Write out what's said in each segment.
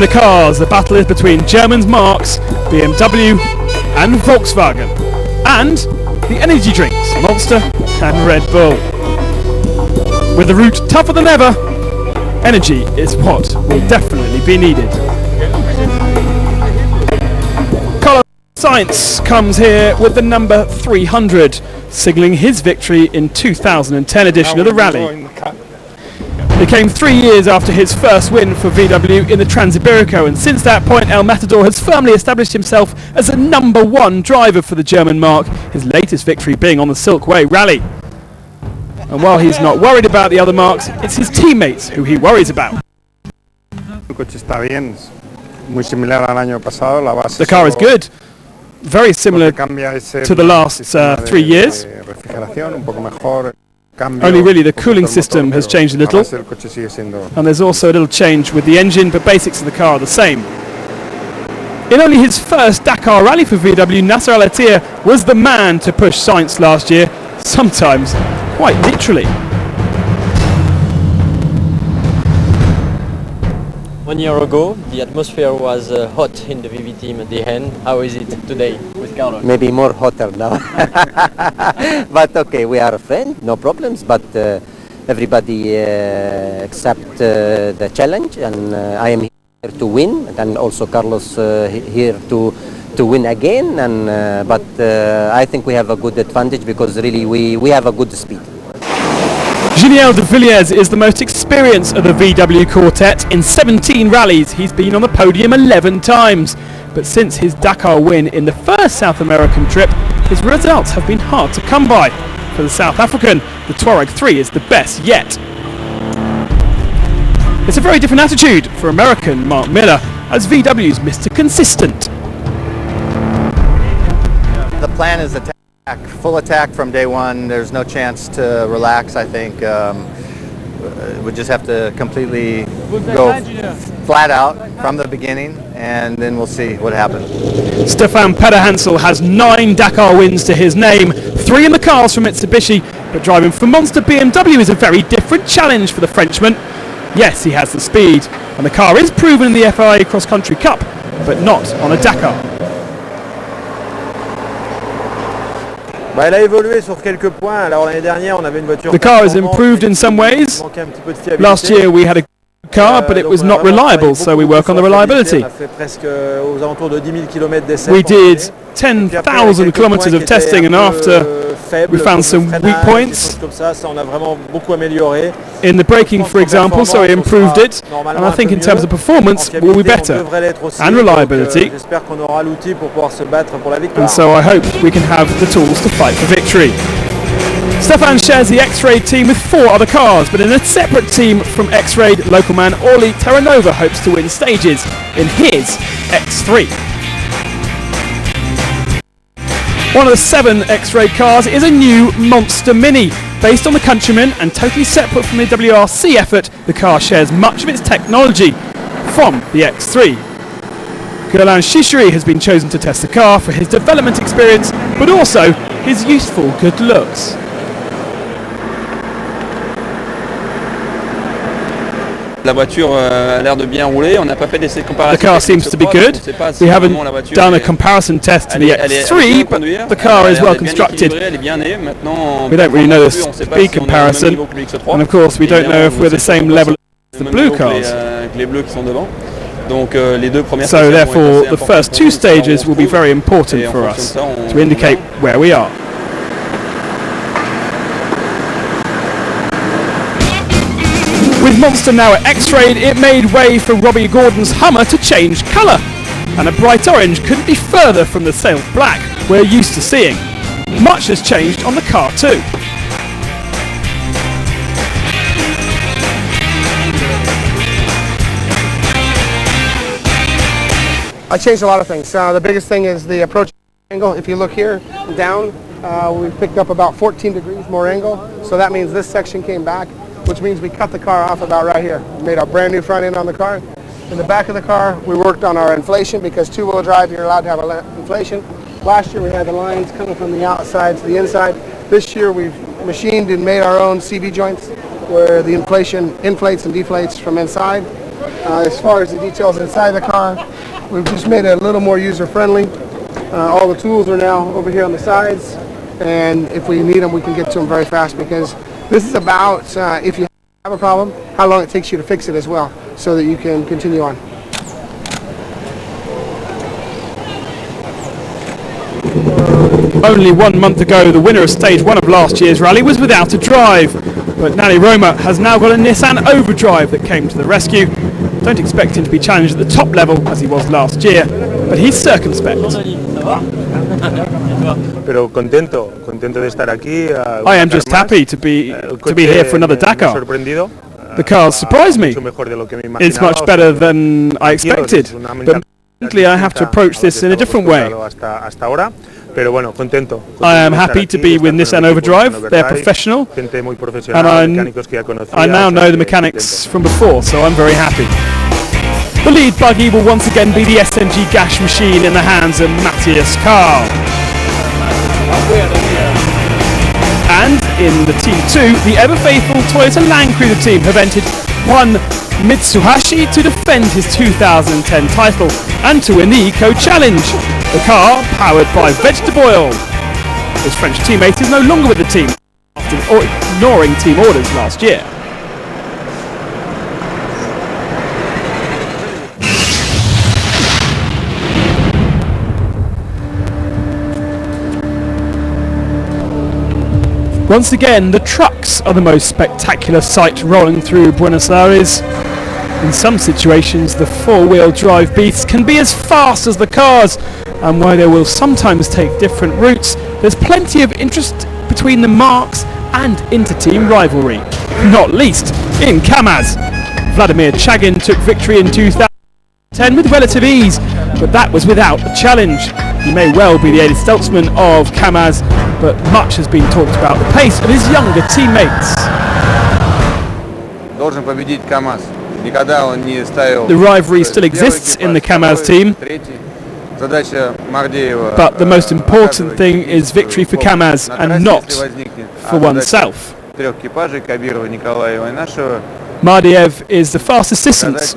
the cars, the battle is between Germans Marks, BMW and Volkswagen. And the energy drinks, Monster and Red Bull. With the route tougher than ever, energy is what will definitely be needed. Carlos Sainz comes here with the number 300, signalling his victory in 2010 edition of the rally. It came 3 years after his first win for VW in the Transiberico, and since that point El Matador has firmly established himself as a number one driver for the German marque, his latest victory being on the Silkway Rally. And while he's not worried about the other marques, it's his teammates who he worries about. The car is good, very similar to the last 3 years. Only really the cooling system has changed a little, and there's also a little change with the engine, but basics of the car are the same. In only his first Dakar rally for VW, Nasser Al-Attiyah was the man to push Sainz last year, sometimes quite literally. 1 year ago, the atmosphere was hot in the VV team at the end. How is it today with Carlos? Maybe more hotter now. But okay, we are friends, no problems, but everybody accept the challenge, and I am here to win, and also Carlos here to win again, and but I think we have a good advantage because really we have a good speed. Giniel de Villiers is the most experienced of the VW quartet. In 17 rallies, he's been on the podium 11 times. But since his Dakar win in the first South American trip, his results have been hard to come by. For the South African, the Touareg 3 is the best yet. It's a very different attitude for American Mark Miller, as VW's Mr. Consistent. The plan is full attack from day one. There's no chance to relax, I think. We just have to completely go flat out from the beginning, and then we'll see what happens. Stefan Pederhansel has 9 Dakar wins to his name, 3 in the cars from Mitsubishi, but driving for Monster BMW is a very different challenge for the Frenchman. Yes, he has the speed, and the car is proven in the FIA Cross Country Cup, but not on a Dakar. The car has improved in some ways. Last year we had a car, but it was not reliable, so we work on the reliability. We did 10,000 kilometers of testing, and after we found some weak points in the braking, for example, so we improved it, and I think in terms of performance we'll be better, and reliability, and so I hope we can have the tools to fight for victory. Stefan shares the X-Raid team with 4 other cars, but in a separate team from X-Raid, local man Orly Terranova hopes to win stages in his X3. One of the 7 X-Raid cars is a new Monster Mini. Based on the Countryman and totally separate from the WRC effort, the car shares much of its technology from the X3. Gerlan Shishiri has been chosen to test the car for his development experience, but also his youthful good looks. La voiture a l'air de bien rouler. On n'a pas fait d'essai de comparaison. The car seems to be good. We haven't done a comparison test to the X3, but the car is well constructed. We don't really know the speed comparison, and of course we don't know if we're the same level as the blue cars. So therefore the first 2 stages will be very important for us to indicate where we are. With Monster now at X-Raid, it made way for Robbie Gordon's Hummer to change colour, and a bright orange couldn't be further from the sailed black we're used to seeing. Much has changed on the car too. I changed a lot of things. The biggest thing is the approach angle. If you look here down, we picked up about 14 degrees more angle, so that means this section came back, which means we cut the car off about right here. We made a brand new front end on the car. In the back of the car, we worked on our inflation, because 2-wheel drive, you're allowed to have inflation. Last year we had the lines coming from the outside to the inside. This year we've machined and made our own CV joints, where the inflation inflates and deflates from inside. As far as the details inside the car, we've just made it a little more user-friendly. All the tools are now over here on the sides, and if we need them, we can get to them very fast, because this is about, if you have a problem, how long it takes you to fix it as well, so that you can continue on. Only 1 month ago, the winner of stage 1 of last year's rally was without a drive. But Nani Roma has now got a Nissan Overdrive that came to the rescue. Don't expect him to be challenged at the top level as he was last year, but he's circumspect. Pero contento de estar aquí. I am just happy to be here for another Dakar. The cars surprised me. It's much better than I expected, but I have to approach this in a different way. I am happy to be with Nissan Overdrive. They're professional, and I now know the mechanics from before, so I'm very happy. The lead buggy will once again be the SMG Gash machine in the hands of Matthias Karl. And in the Team 2, the ever-faithful Toyota Land Cruiser team have entered one Mitsuhashi to defend his 2010 title and to win the Eco Challenge. The car, powered by vegetable oil. His French teammate is no longer with the team after ignoring team orders last year. Once again, the trucks are the most spectacular sight rolling through Buenos Aires. In some situations, the four-wheel drive beasts can be as fast as the cars, and while they will sometimes take different routes, there's plenty of interest between the marques and inter-team rivalry, not least in Kamaz. Vladimir Chagin took victory in 2010 with relative ease, but that was without a challenge. He may well be the Edi Stelzman of Kamaz, but much has been talked about the pace of his younger teammates. The rivalry still exists in the Kamaz team, but the most important thing is victory for Kamaz and not for oneself. Mardiev is the fast assistant,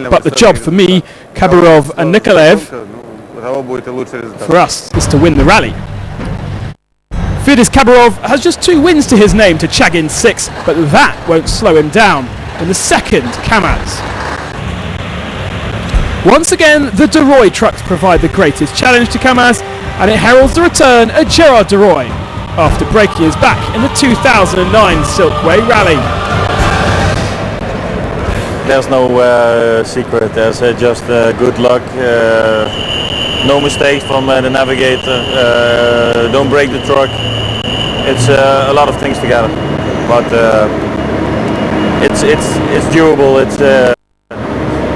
but the job for me, Khabarov and Nikolaev, for us, is to win the rally. Firdis Khabarov has just 2 wins to his name to Chagin's 6, but that won't slow him down in the second Kamaz. Once again, the Deroy trucks provide the greatest challenge to Kamaz, and it heralds the return of Gerard Deroy after breaking his back in the 2009 Silkway Rally. There's no secret, there's just good luck, no mistakes from the navigator, don't break the truck. It's a lot of things together, but it's doable,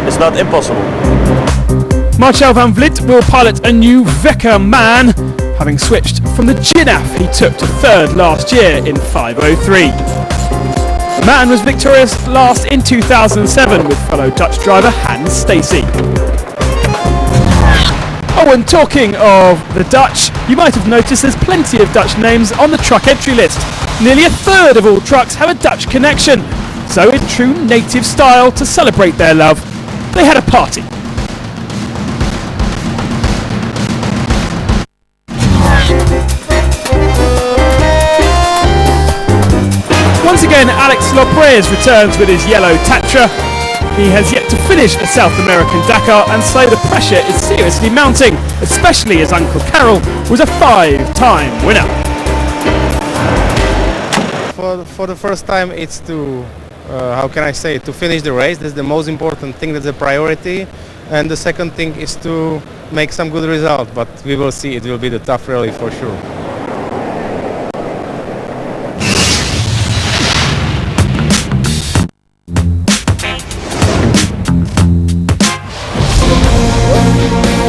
it's not impossible. Marcel van Vliet will pilot a new Vecker Man, having switched from the Ginaf he took to 3rd last year in 5:03. The Man was victorious last in 2007 with fellow Dutch driver Hans Stacey. Oh, and talking of the Dutch, you might have noticed there's plenty of Dutch names on the truck entry list. Nearly a third of all trucks have a Dutch connection. So in true native style, to celebrate their love, they had a party. Once again, Alex Loprez returns with his yellow Tatra. He has yet to finish a South American Dakar, and so the pressure is seriously mounting, especially as Uncle Carol was a 5-time winner. For the first time, it's to, how can I say, to finish the race. That's the most important thing, that's the priority. And the second thing is to make some good result, but we will see. It will be the tough rally for sure.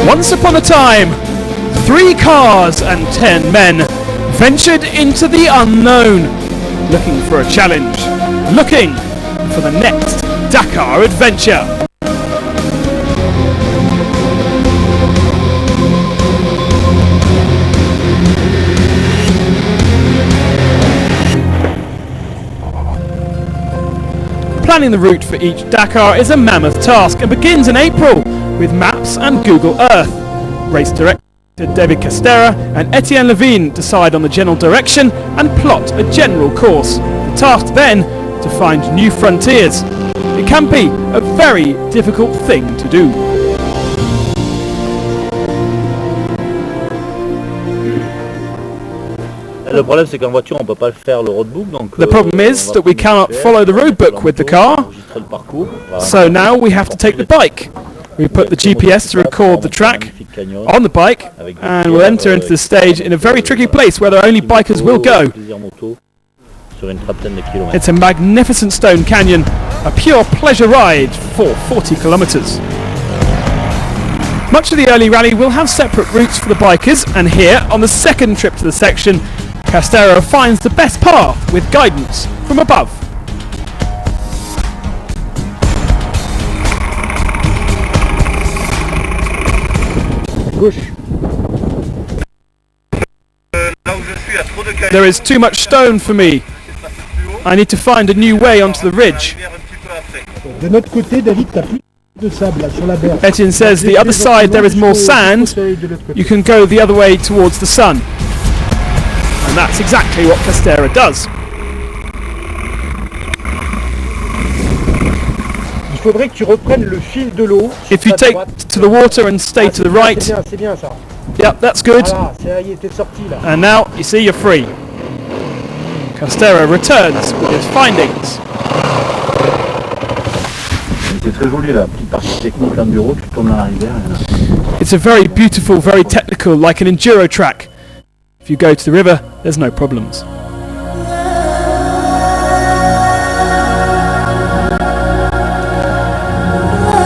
Once upon a time, 3 cars and 10 men ventured into the unknown, looking for a challenge, looking for the next Dakar adventure. planning the route for each Dakar is a mammoth task and begins in April with maps and Google Earth. Race director David Castera and Etienne Levine decide on the general direction and plot a general course. The task then to find new frontiers. It can be a very difficult thing to do. Le problème c'est qu'en voiture on peut pas faire le roadbook donc the problem is that we cannot follow the roadbook with the car, so now we have to take the bike. We put the GPS to record the track on the bike and we'll enter into the stage in a very tricky place where only bikers will go. It's a magnificent stone canyon, a pure pleasure ride for 40 kilometres. Much of the early rally will have separate routes for the bikers, and here, on the second trip to the section, Castero finds the best path with guidance from above. There is too much stone for me. I need to find a new way onto the ridge. Etienne says the other side there is more sand. You can go the other way towards the sun. And that's exactly what Castera does. If you take to the water and stay to the right, yep, that's good. And now, you see, you're free. Castera returns with his findings. It's a very beautiful, very technical, like an enduro track. If you go to the river, there's no problems.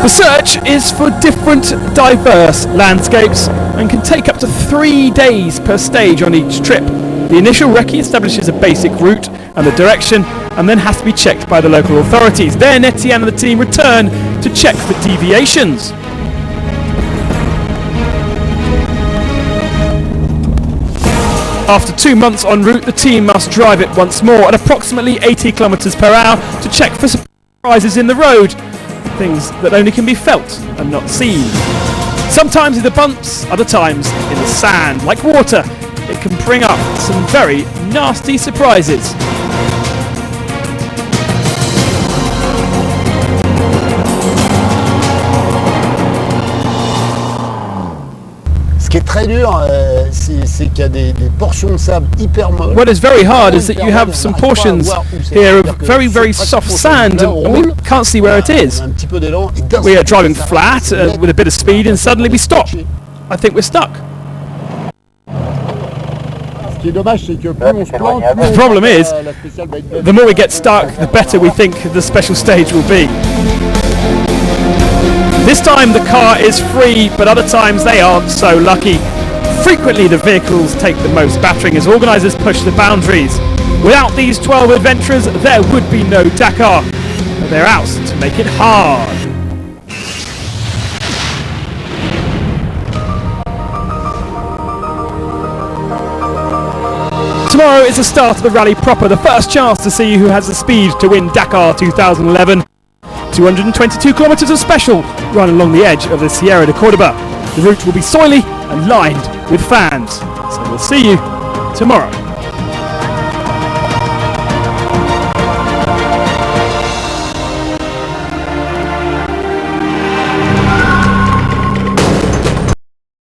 The search is for different, diverse landscapes and can take up to 3 days per stage on each trip. The initial recce establishes a basic route and the direction, and then has to be checked by the local authorities. Then Etienne and the team return to check for deviations. After 2 months en route, the team must drive it once more at approximately 80 kilometers per hour to check for surprises in the road, things that only can be felt and not seen. Sometimes in the bumps, other times in the sand, like water. It can bring up some very nasty surprises. What is very hard is that you have some portions here of very, very soft sand and we can't see where it is. We are driving flat with a bit of speed and suddenly we stop. I think we're stuck. The problem is, the more we get stuck, the better we think the special stage will be. This time the car is free, but other times they aren't so lucky. Frequently the vehicles take the most battering as organisers push the boundaries. Without these 12 adventurers, there would be no Dakar. But they're out to make it hard. Tomorrow is the start of the rally proper, the first chance to see who has the speed to win Dakar 2011. 222 kilometres of special run along the edge of the Sierra de Cordoba. The route will be soily and lined with fans. So we'll see you tomorrow.